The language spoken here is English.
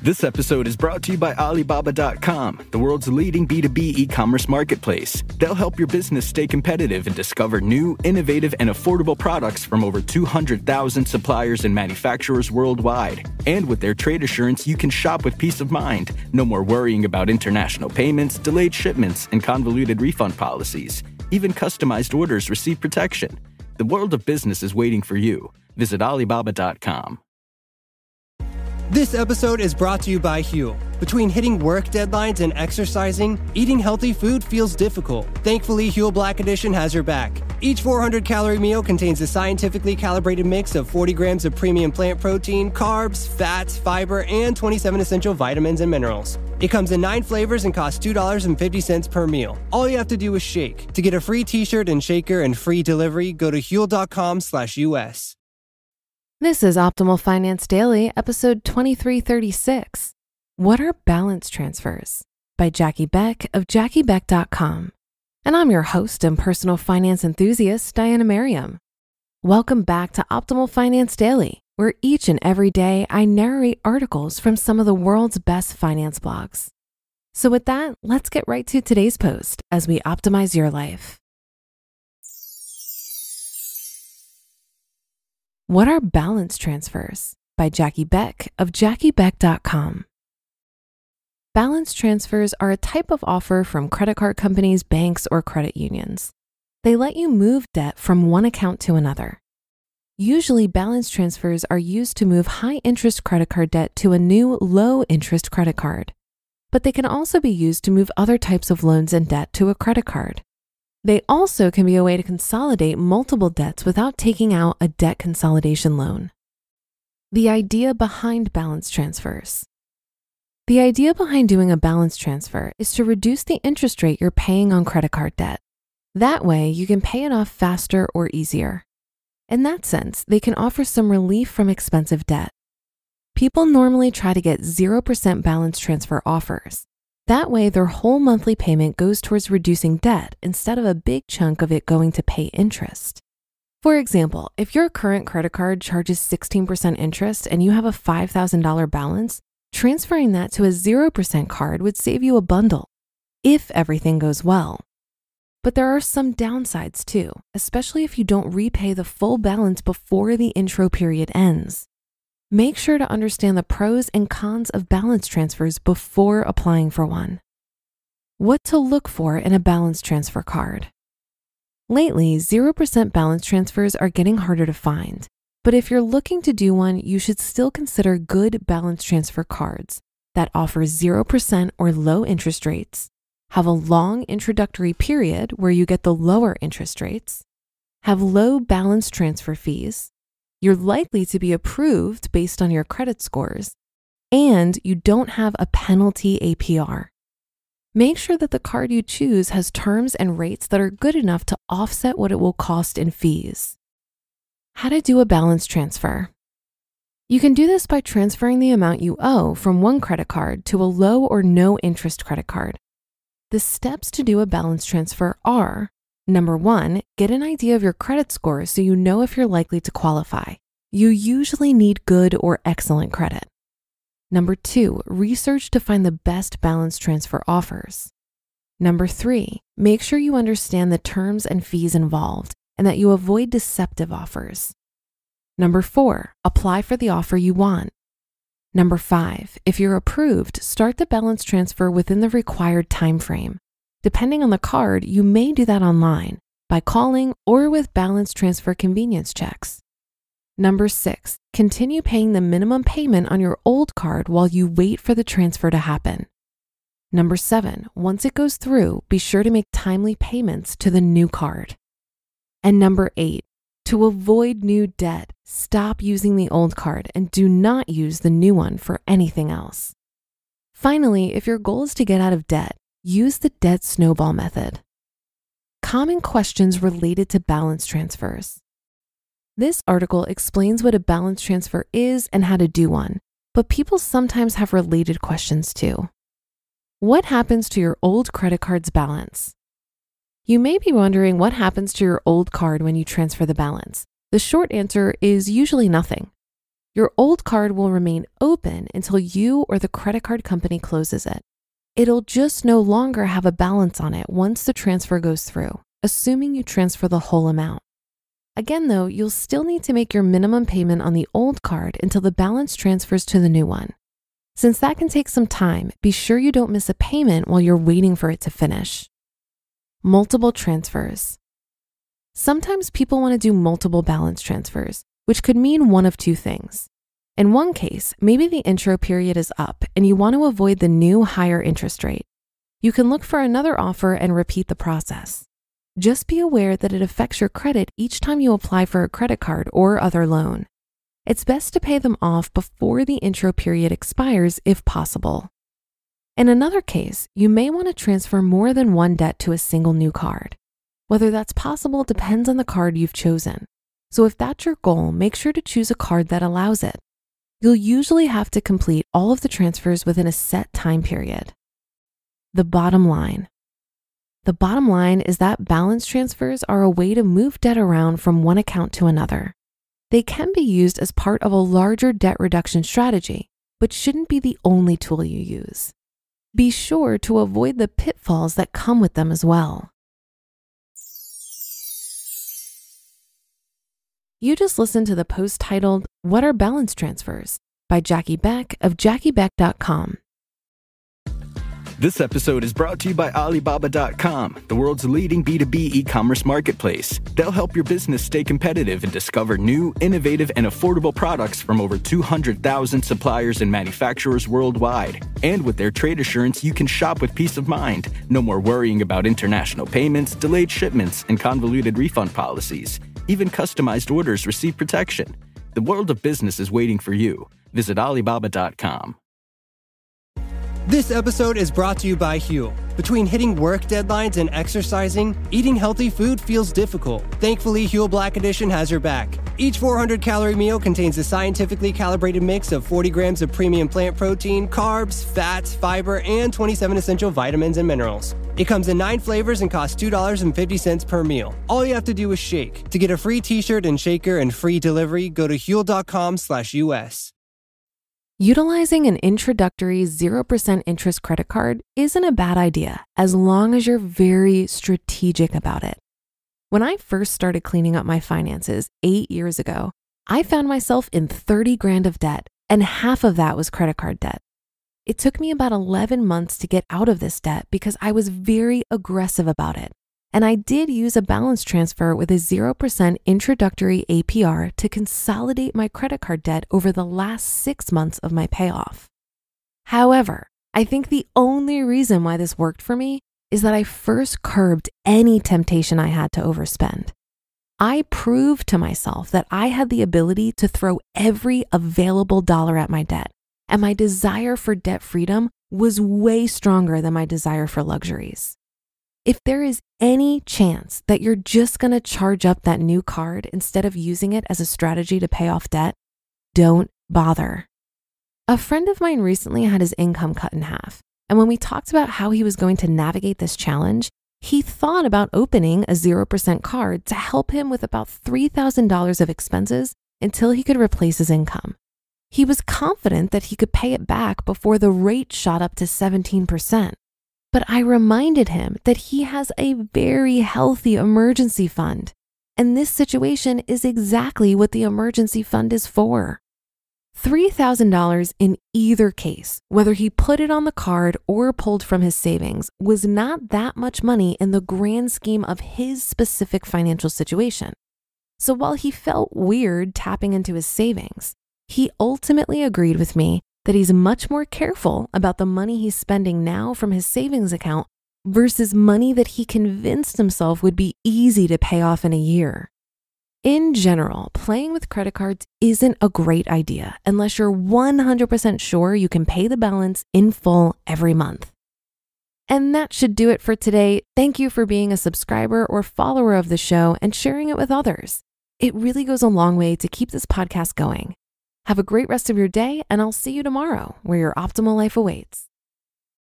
This episode is brought to you by Alibaba.com, the world's leading B2B e-commerce marketplace. They'll help your business stay competitive and discover new, innovative, and affordable products from over 200,000 suppliers and manufacturers worldwide. And with their trade assurance, you can shop with peace of mind. No more worrying about international payments, delayed shipments, and convoluted refund policies. Even customized orders receive protection. The world of business is waiting for you. Visit Alibaba.com. This episode is brought to you by Huel. Between hitting work deadlines and exercising, eating healthy food feels difficult. Thankfully, Huel Black Edition has your back. Each 400-calorie meal contains a scientifically calibrated mix of 40 grams of premium plant protein, carbs, fats, fiber, and 27 essential vitamins and minerals. It comes in 9 flavors and costs $2.50 per meal. All you have to do is shake. To get a free t-shirt and shaker and free delivery, go to Huel.com/US. This is Optimal Finance Daily, episode 2336. What are balance transfers? By Jackie Beck of JackieBeck.com. And I'm your host and personal finance enthusiast, Diana Merriam. Welcome back to Optimal Finance Daily, where each and every day I narrate articles from some of the world's best finance blogs. So with that, let's get right to today's post as we optimize your life. What are balance transfers? By Jackie Beck of JackieBeck.com. Balance transfers are a type of offer from credit card companies, banks, or credit unions. They let you move debt from one account to another. Usually, balance transfers are used to move high-interest credit card debt to a new low-interest credit card. But they can also be used to move other types of loans and debt to a credit card. They also can be a way to consolidate multiple debts without taking out a debt consolidation loan. The idea behind balance transfers. The idea behind doing a balance transfer is to reduce the interest rate you're paying on credit card debt. That way, you can pay it off faster or easier. In that sense, they can offer some relief from expensive debt. People normally try to get 0% balance transfer offers. That way, their whole monthly payment goes towards reducing debt instead of a big chunk of it going to pay interest. For example, if your current credit card charges 16% interest and you have a $5,000 balance, transferring that to a 0% card would save you a bundle, if everything goes well. But there are some downsides too, especially if you don't repay the full balance before the intro period ends. Make sure to understand the pros and cons of balance transfers before applying for one. What to look for in a balance transfer card. Lately, 0% balance transfers are getting harder to find, but if you're looking to do one, you should still consider good balance transfer cards that offer 0% or low interest rates, have a long introductory period where you get the lower interest rates, have low balance transfer fees, you're likely to be approved based on your credit scores, and you don't have a penalty APR. Make sure that the card you choose has terms and rates that are good enough to offset what it will cost in fees. How to do a balance transfer. You can do this by transferring the amount you owe from one credit card to a low or no interest credit card. The steps to do a balance transfer are: Number 1, get an idea of your credit score so you know if you're likely to qualify. You usually need good or excellent credit. Number 2, research to find the best balance transfer offers. Number 3, make sure you understand the terms and fees involved and that you avoid deceptive offers. Number 4, apply for the offer you want. Number 5, if you're approved, start the balance transfer within the required time frame. Depending on the card, you may do that online, by calling or with balance transfer convenience checks. Number 6, continue paying the minimum payment on your old card while you wait for the transfer to happen. Number 7, once it goes through, be sure to make timely payments to the new card. And number 8, to avoid new debt, stop using the old card and do not use the new one for anything else. Finally, if your goal is to get out of debt, use the debt snowball method. Common questions related to balance transfers. This article explains what a balance transfer is and how to do one, but people sometimes have related questions too. What happens to your old credit card's balance? You may be wondering what happens to your old card when you transfer the balance. The short answer is usually nothing. Your old card will remain open until you or the credit card company closes it. It'll just no longer have a balance on it once the transfer goes through, assuming you transfer the whole amount. Again, though, you'll still need to make your minimum payment on the old card until the balance transfers to the new one. Since that can take some time, be sure you don't miss a payment while you're waiting for it to finish. Multiple transfers. Sometimes people want to do multiple balance transfers, which could mean one of two things. In one case, maybe the intro period is up and you want to avoid the new higher interest rate. You can look for another offer and repeat the process. Just be aware that it affects your credit each time you apply for a credit card or other loan. It's best to pay them off before the intro period expires if possible. In another case, you may want to transfer more than one debt to a single new card. Whether that's possible depends on the card you've chosen. So if that's your goal, make sure to choose a card that allows it. You'll usually have to complete all of the transfers within a set time period. The bottom line. The bottom line is that balance transfers are a way to move debt around from one account to another. They can be used as part of a larger debt reduction strategy, but shouldn't be the only tool you use. Be sure to avoid the pitfalls that come with them as well. You just listened to the post titled, "What are balance transfers?" by Jackie Beck of JackieBeck.com. This episode is brought to you by Alibaba.com, the world's leading B2B e-commerce marketplace. They'll help your business stay competitive and discover new, innovative, and affordable products from over 200,000 suppliers and manufacturers worldwide. And with their trade assurance, you can shop with peace of mind. No more worrying about international payments, delayed shipments, and convoluted refund policies. Even customized orders receive protection. The world of business is waiting for you. Visit Alibaba.com. This episode is brought to you by Huel. Between hitting work deadlines and exercising, eating healthy food feels difficult. Thankfully, Huel Black Edition has your back. Each 400-calorie meal contains a scientifically calibrated mix of 40 grams of premium plant protein, carbs, fats, fiber, and 27 essential vitamins and minerals. It comes in 9 flavors and costs $2.50 per meal. All you have to do is shake. To get a free t-shirt and shaker and free delivery, go to Huel.com/US. Utilizing an introductory 0% interest credit card isn't a bad idea as long as you're very strategic about it. When I first started cleaning up my finances 8 years ago, I found myself in 30 grand of debt, and half of that was credit card debt. It took me about 11 months to get out of this debt because I was very aggressive about it. And I did use a balance transfer with a 0% introductory APR to consolidate my credit card debt over the last 6 months of my payoff. However, I think the only reason why this worked for me is that I first curbed any temptation I had to overspend. I proved to myself that I had the ability to throw every available dollar at my debt, and my desire for debt freedom was way stronger than my desire for luxuries. If there is any chance that you're just going to charge up that new card instead of using it as a strategy to pay off debt, don't bother. A friend of mine recently had his income cut in half, and when we talked about how he was going to navigate this challenge, he thought about opening a 0% card to help him with about $3,000 of expenses until he could replace his income. He was confident that he could pay it back before the rate shot up to 17%. But I reminded him that he has a very healthy emergency fund, and this situation is exactly what the emergency fund is for. $3,000 in either case, whether he put it on the card or pulled from his savings, was not that much money in the grand scheme of his specific financial situation. So while he felt weird tapping into his savings, he ultimately agreed with me that he's much more careful about the money he's spending now from his savings account versus money that he convinced himself would be easy to pay off in a year. In general, playing with credit cards isn't a great idea unless you're 100% sure you can pay the balance in full every month. And that should do it for today. Thank you for being a subscriber or follower of the show and sharing it with others. It really goes a long way to keep this podcast going. Have a great rest of your day, and I'll see you tomorrow where your optimal life awaits.